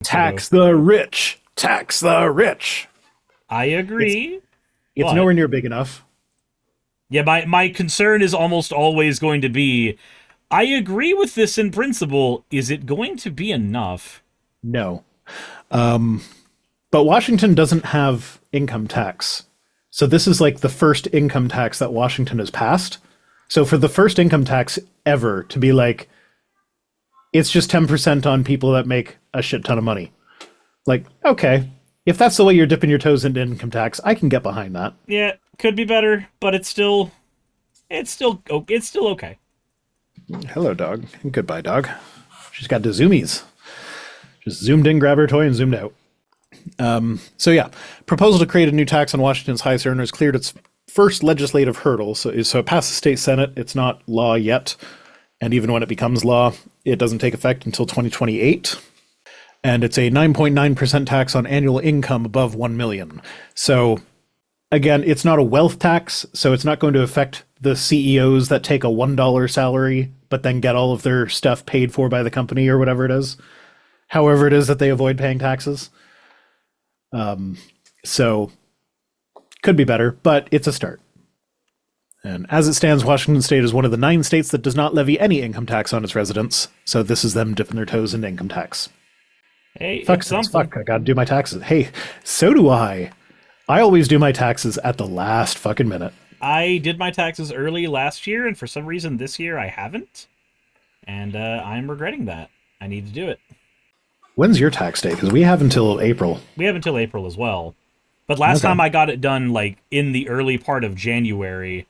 Tax the rich. Tax the rich. I agree. It's nowhere near big enough. Yeah, my concern is almost always going to be, I agree with this in principle. Is it going to be enough? No. But Washington doesn't have income tax. So this is like the first income tax that Washington has passed. So for the first income tax ever to be like, it's just 10% on people that make a shit ton of money. Like, okay, if that's the way you're dipping your toes into income tax, I can get behind that. Yeah, could be better, but it's still okay. Hello, dog. Goodbye, dog. She's got the zoomies. Just zoomed in, grabbed her toy, and zoomed out. So yeah, proposal to create a new tax on Washington's highest earners cleared its first legislative hurdle. So it passed the state Senate. It's not law yet. And even when it becomes law, it doesn't take effect until 2028. And it's a 9.9% tax on annual income above 1 million. So again, it's not a wealth tax, so it's not going to affect the CEOs that take a $1 salary, but then get all of their stuff paid for by the company or whatever it is. However it is that they avoid paying taxes. So could be better, but it's a start. And as it stands, Washington State is one of the 9 states that does not levy any income tax on its residents. So this is them dipping their toes into income tax. Hey, fuck, I gotta do my taxes. Hey, so do I. I always do my taxes at the last fucking minute. I did my taxes early last year, and for some reason this year I haven't. And I'm regretting that. I need to do it. When's your tax day? Because we have until April. We have until April as well. But last time I got it done, like, in the early part of January.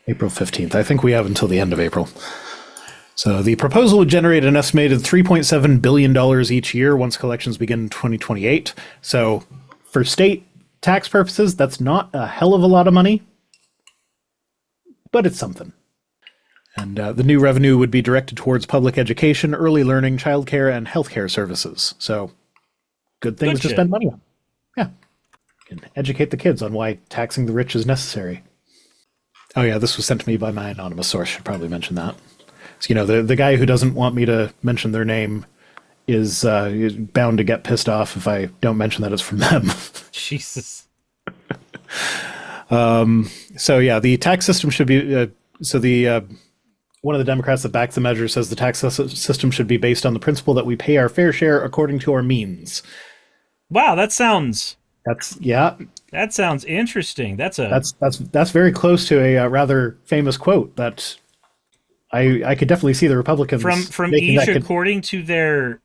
April 15th. I think we have until the end of April. So the proposal would generate an estimated $3.7 billion each year once collections begin in 2028. So for state tax purposes, that's not a hell of a lot of money, but it's something. And the new revenue would be directed towards public education, early learning, childcare, and healthcare services. So good things to spend money on. Yeah. And educate the kids on why taxing the rich is necessary. Oh yeah, this was sent to me by my anonymous source. Should probably mention that. So, you know, the guy who doesn't want me to mention their name is bound to get pissed off if I don't mention that it's from them. Jesus. So yeah, the tax system should be one of the Democrats that backs the measure says the tax system should be based on the principle that we pay our fair share according to our means. Wow, that sounds interesting. That's very close to a rather famous quote that I could definitely see the Republicans from each according to their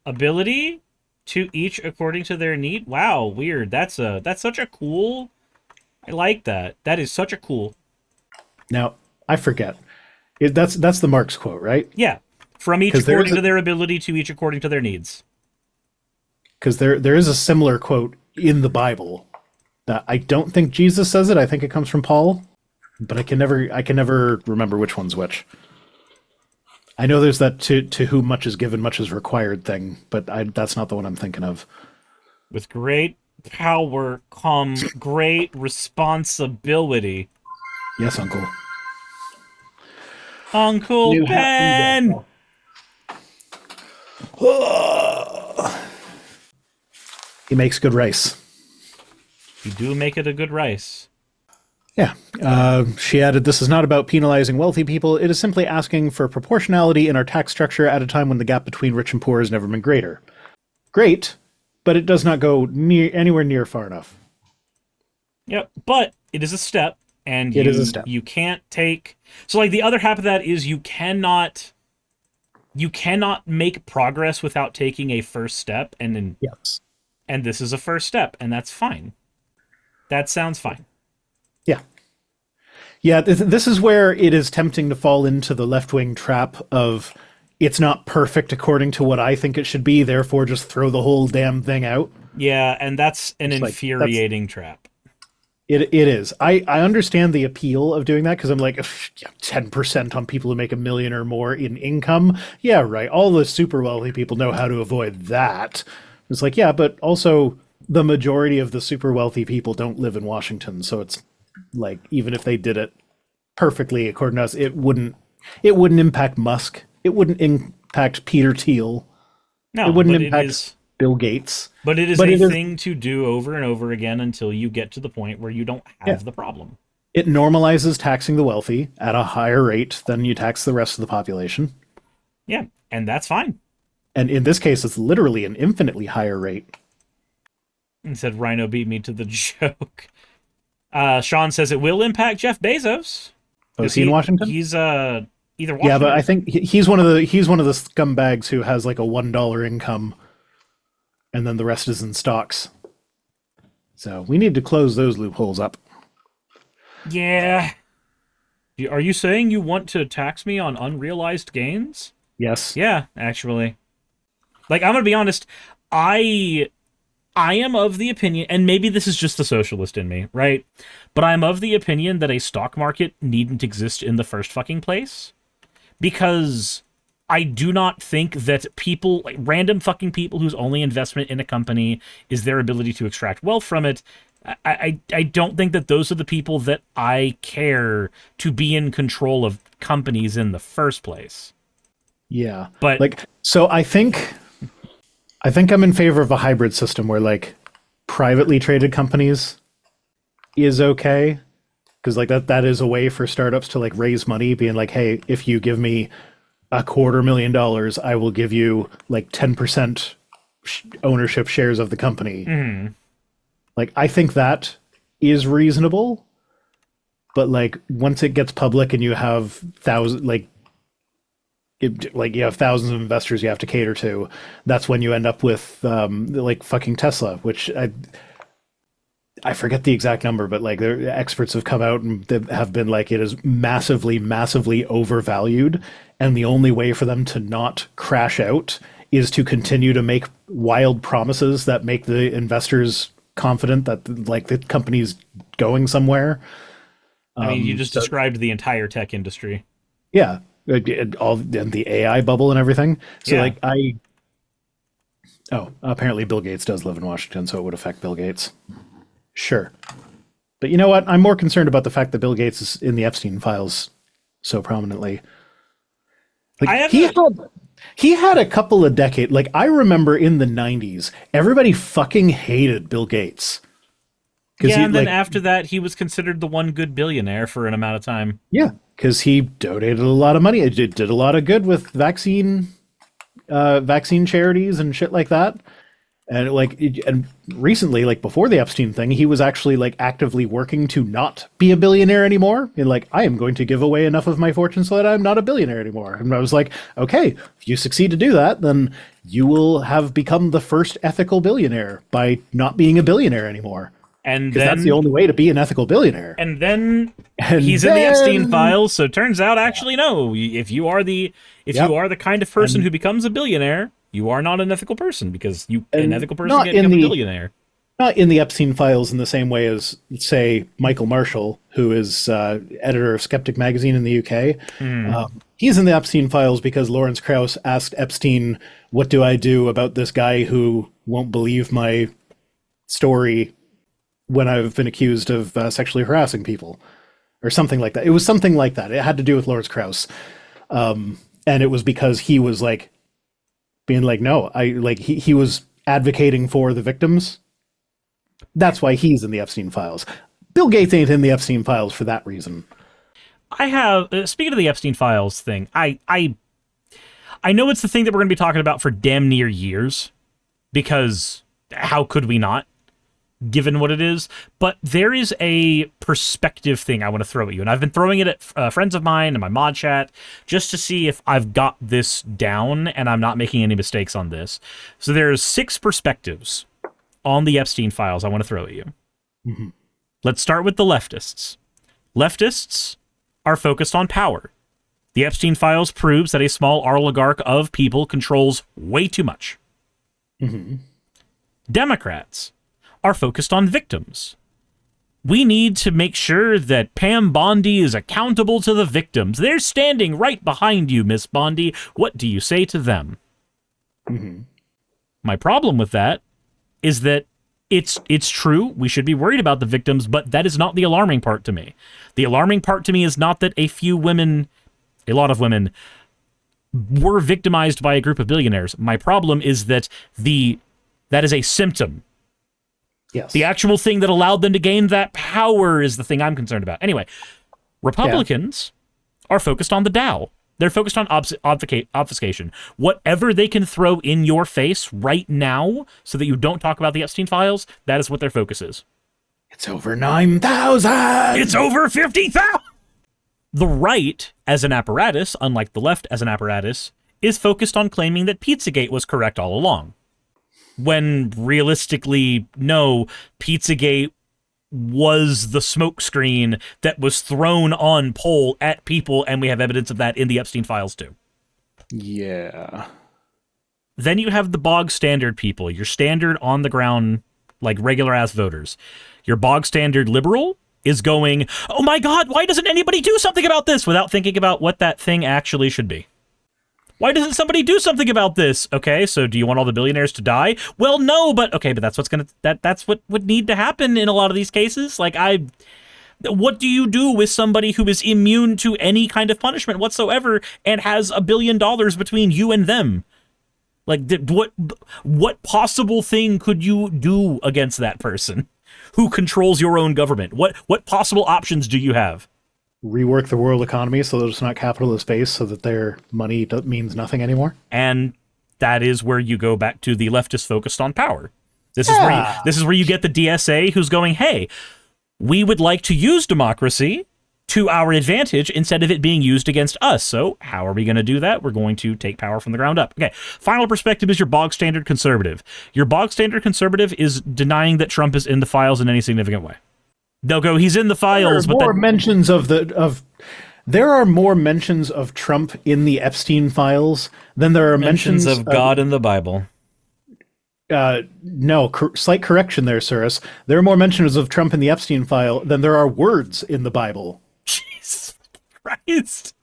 ability, to each according to their need. Wow, weird. That's such a cool. I like that. That is such a cool. Now I forget. That's the Marx quote, right? Yeah, from each according to their ability, to each according to their needs. Because there is a similar quote in the Bible that I don't think Jesus says it. I think it comes from Paul. But I can never remember which one's which. I know there's that to whom much is given, much is required thing, but that's not the one I'm thinking of. With great power comes great responsibility. Yes, Uncle. Uncle Ben! He makes good rice. You do make it a good rice. Yeah. She added, this is not about penalizing wealthy people. It is simply asking for proportionality in our tax structure at a time when the gap between rich and poor has never been greater. Great, but it does not go anywhere near far enough. Yep, but it is a step, and it is a step. You can't take... So, like, the other half of that is you cannot make progress without taking a first step, and then... Yes. And this is a first step, and that's fine. That sounds fine. Yeah. Yeah, this is where it is tempting to fall into the left-wing trap of it's not perfect according to what I think it should be, therefore just throw the whole damn thing out. Yeah, and that's an infuriating trap. It is. I understand the appeal of doing that because I'm like, 10% on people who make $1 million or more in income? Yeah, right. All the super wealthy people know how to avoid that. It's like, yeah, but also the majority of the super wealthy people don't live in Washington, so it's like, even if they did it perfectly according to us, it wouldn't It wouldn't impact Musk. It wouldn't impact Peter Thiel. No, It wouldn't but impact it is. Bill Gates. But it is But a it is, thing to do over and over again until you get to the point where you don't yeah, have the problem. it normalizes taxing the wealthy at a higher rate than you tax the rest of the population. Yeah, and that's fine. And in this case, it's literally an infinitely higher rate. And said Rhino beat me to the joke. Sean says it will impact Jeff Bezos. Oh, is he in Washington? He's either Washington. Yeah, but I think he's one of the scumbags who has like a $1 income, and then the rest is in stocks. So we need to close those loopholes up. Yeah. Are you saying you want to tax me on unrealized gains? Yes. Yeah, actually. Like, I'm gonna be honest, I am of the opinion, and maybe this is just the socialist in me, right? But I'm of the opinion that a stock market needn't exist in the first fucking place. Because I do not think that people, like random fucking people whose only investment in a company is their ability to extract wealth from it, I don't think that those are the people that I care to be in control of companies in the first place. Yeah. But like, so I think I'm in favor of a hybrid system where like privately traded companies is okay. Because like that is a way for startups to like raise money, being like, hey, if you give me $250,000, I will give you like 10% ownership shares of the company. Mm. Like, I think that is reasonable, but like once it gets public and you have you have thousands of investors you have to cater to, that's when you end up with like fucking Tesla, which I forget the exact number, but like their experts have come out and they have been like, it is massively, massively overvalued. And the only way for them to not crash out is to continue to make wild promises that make the investors confident that like the company's going somewhere. I mean, you just described the entire tech industry. Yeah. All and the AI bubble and everything. So Yeah. like apparently Bill Gates does live in Washington, so it would affect Bill Gates. Sure. But you know what? I'm more concerned about the fact that Bill Gates is in the Epstein files so prominently. Like he had a couple of decades. Like I remember in the 90s, everybody fucking hated Bill Gates. Yeah, and then after that, he was considered the one good billionaire for an amount of time. Yeah, because he donated a lot of money. It did a lot of good with vaccine charities and shit like that. And and recently, like before the Epstein thing, he was actually like actively working to not be a billionaire anymore. And like, I am going to give away enough of my fortune so that I'm not a billionaire anymore. And I was like, okay, if you succeed to do that, then you will have become the first ethical billionaire by not being a billionaire anymore. And then that's the only way to be an ethical billionaire. And then he's in the Epstein files. So it turns out, actually, no. If you are the kind of person who becomes a billionaire, you are not an ethical person, because an ethical person can't become a billionaire. Not in the Epstein files in the same way as, say, Michael Marshall, who is editor of Skeptic magazine in the UK. He's in the Epstein files because Lawrence Krauss asked Epstein, what do I do about this guy who won't believe my story when I've been accused of sexually harassing people? Or something like that. It was something like that. It had to do with Lawrence Krauss. And it was because he was like, being like, no, he was advocating for the victims. That's why he's in the Epstein files. Bill Gates ain't in the Epstein files for that reason. I have, speaking of the Epstein files thing, I know it's the thing that we're going to be talking about for damn near years, because how could we not, given what it is? But there is a perspective thing I want to throw at you, and I've been throwing it at friends of mine in my mod chat just to see if I've got this down and I'm not making any mistakes on this. So there's 6 perspectives on the Epstein files I want to throw at you. Mm-hmm. Let's start with the leftists. Leftists are focused on power. The Epstein files proves that a small oligarch of people controls way too much. Mm-hmm. Democrats are focused on victims. We need to make sure that Pam Bondi is accountable to the victims. They're standing right behind you, Miss Bondi. What do you say to them? Mm-hmm. My problem with that is that it's true, we should be worried about the victims, but that is not the alarming part to me. The alarming part to me is not that a few women a lot of women, were victimized by a group of billionaires. My problem is that that is a symptom. Yes. The actual thing that allowed them to gain that power is the thing I'm concerned about. Anyway, Republicans are focused on the Dow. They're focused on obfuscation. Whatever they can throw in your face right now so that you don't talk about the Epstein files, that is what their focus is. It's over 9,000! It's over 50,000! The right, as an apparatus, unlike the left as an apparatus, is focused on claiming that Pizzagate was correct all along. When realistically, no, Pizzagate was the smokescreen that was thrown on poll at people, and we have evidence of that in the Epstein files too. Yeah. Then you have the bog standard people, your standard on the ground, like regular ass voters. Your bog standard liberal is going, oh my God, why doesn't anybody do something about this, without thinking about what that thing actually should be? Why doesn't somebody do something about this? Okay, so do you want all the billionaires to die? Well, no, but okay, but that's what would need to happen in a lot of these cases. Like, what do you do with somebody who is immune to any kind of punishment whatsoever and has $1 billion between you and them? Like, what possible thing could you do against that person who controls your own government? What possible options do you have? Rework the world economy so that it's not capitalist based, so that their money means nothing anymore. And that is where you go back to the leftist focused on power. This is where you get the DSA who's going, hey, we would like to use democracy to our advantage instead of it being used against us. So how are we going to do that? We're going to take power from the ground up. Okay, final perspective is your bog standard conservative. Your bog standard conservative is denying that Trump is in the files in any significant way. They'll go, he's in the files, but there are more mentions of Trump in the Epstein files than there are mentions of God in the Bible. No, slight correction there, Cyrus. There are more mentions of Trump in the Epstein file than there are words in the Bible. Jesus Christ.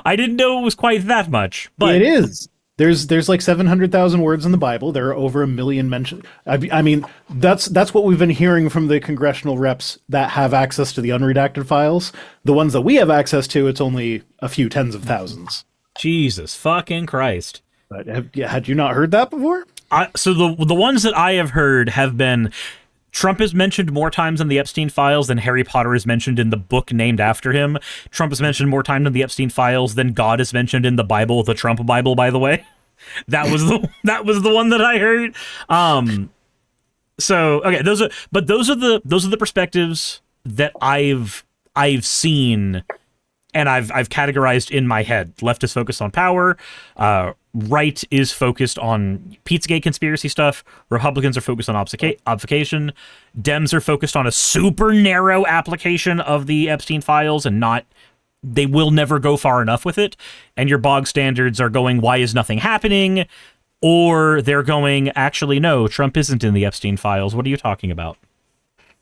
I didn't know it was quite that much, but it is. There's like 700,000 words in the Bible. There are over 1 million mentions. I mean, that's what we've been hearing from the congressional reps that have access to the unredacted files. The ones that we have access to, it's only a few tens of thousands. Jesus fucking Christ. But had you not heard that before? So the ones that I have heard have been, Trump is mentioned more times in the Epstein files than Harry Potter is mentioned in the book named after him. Trump is mentioned more times in the Epstein files than God is mentioned in the Bible, the Trump Bible, by the way. That was the one that I heard. So okay, those are the perspectives that I've seen and I've categorized in my head. Left is focused on power. Right is focused on Pizzagate conspiracy stuff. Republicans are focused on obfuscation. Dems are focused on a super narrow application of the Epstein files and not. They will never go far enough with it. And your bog standards are going, why is nothing happening? Or they're going, actually, no, Trump isn't in the Epstein files. What are you talking about?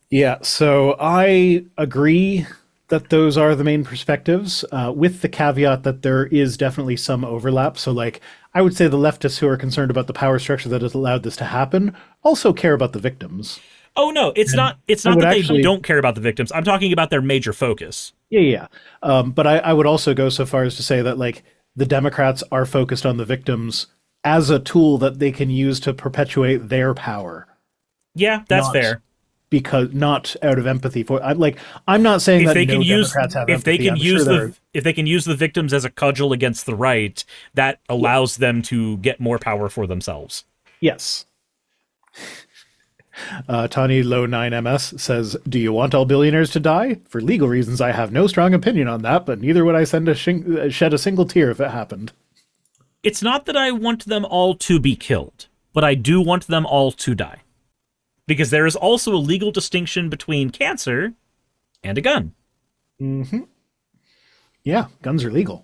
Yeah, so I agree that those are the main perspectives, with the caveat that there is definitely some overlap. So, like, I would say the leftists who are concerned about the power structure that has allowed this to happen also care about the victims. Oh, no, it's not that they don't care about the victims. I'm talking about their major focus. Yeah. But I would also go so far as to say that, like, the Democrats are focused on the victims as a tool that they can use to perpetuate their power. Yeah, that's fair. Because not out of empathy for, I'm not saying if that they no can use Democrats have if they empathy. can if they can use the victims as a cudgel against the right, that allows them to get more power for themselves. Yes. Tani Low 9MS says, do you want all billionaires to die? For legal reasons, I have no strong opinion on that, but neither would I shed a single tear if it happened. It's not that I want them all to be killed, but I do want them all to die. Because there is also a legal distinction between cancer and a gun. Mm-hmm. Yeah, guns are legal.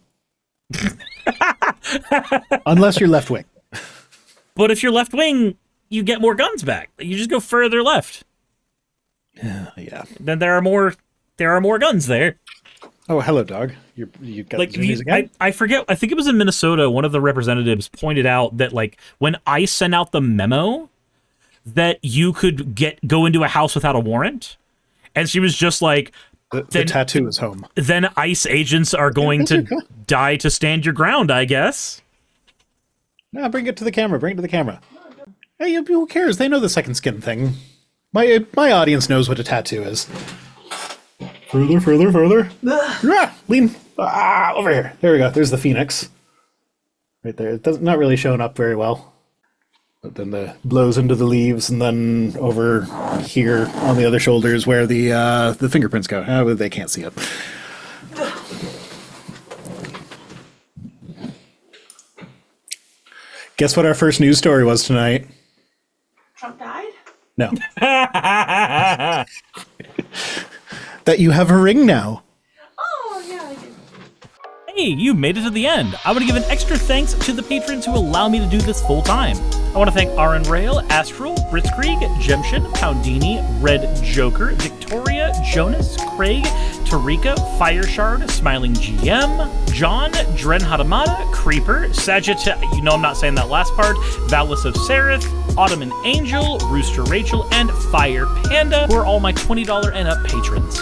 Unless you're left-wing. But if you're left-wing, you get more guns back. You just go further left. Yeah. Then there are more guns there. Oh, hello, dog. You got the zoomies again? I forget. I think it was in Minnesota. One of the representatives pointed out that, like, when ICE sent out the memo that you could go into a house without a warrant, and she was just like, The tattoo is home. Then ICE agents are going to die to stand your ground, I guess. No, bring it to the camera. Bring it to the camera. Hey, who cares? They know the second skin thing. My audience knows what a tattoo is. Further. Lean. Over here. There we go. There's the phoenix. Right there. It's not really showing up very well. But then the blows into the leaves, and then over here on the other shoulder is where the fingerprints go. Oh, they can't see it. Guess what our first news story was tonight? Trump died? No. That you have a ring now. Oh, yeah, I did. Hey, you made it to the end. I want to give an extra thanks to the patrons who allow me to do this full time. I want to thank Aaron Rail, Astral, Britzkrieg, Jemshin, Poundini, Red Joker, Victoria, Jonas, Craig, Tarika, Fireshard, Smiling GM, John, Dren Hadamada, Creeper, Sagitta, you know I'm not saying that last part, Valis of Sereth, Ottoman Angel, Rooster Rachel, and Fire Panda, who are all my $20 and up patrons.